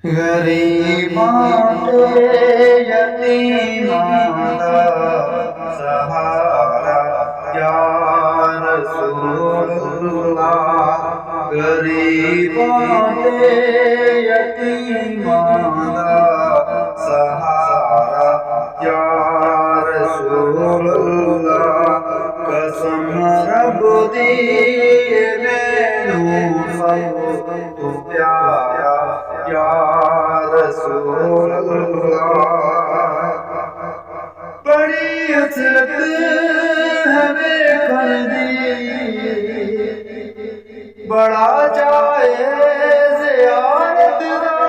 गरीबां के यतीमां दा सहारा या रसूलल्लाह। गरीबां के यतीमां दा सहारा या रसूलल्लाह। कसम रब दी मैनू सब तू प्यारा या रसूलल्लाह। बड़ी हसरत है वेखण दी, बड़ा चाहे ज़ियारत दा।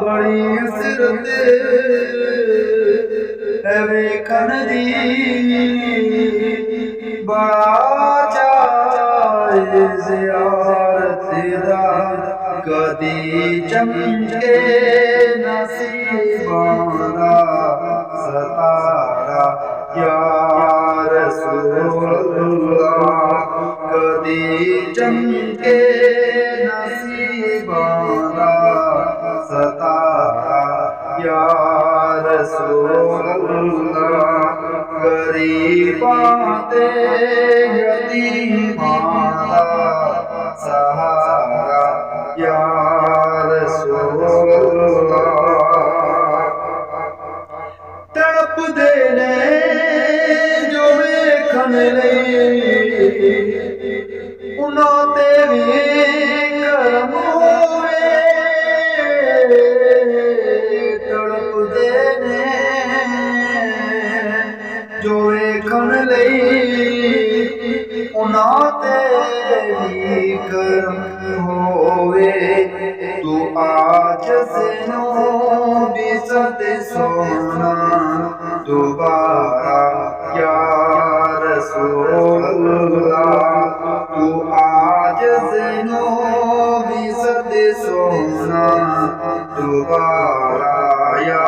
बड़ी हसरत है वेखण दी, बड़ा चाहे ज़ियारत दा। कदी चमके नसीबां दा सतारा या रसूलल्लाह। कदी चमके नसीबां दा सतारा या रसूलल्लाह। गरीबां ते यतीमां दा सहारा या रसूलल्लाह। तड़पदे ने जो वेखण लई, उन्हां ते भी करम होवे। तड़पदे ने जो वेखण लई, उन्हां ते भी करम होवे। तू आज ज़िनो भी सद सोना दोबारा या रसूलल्लाह। तू आज ज़िनो भी सद सोना दोबारा या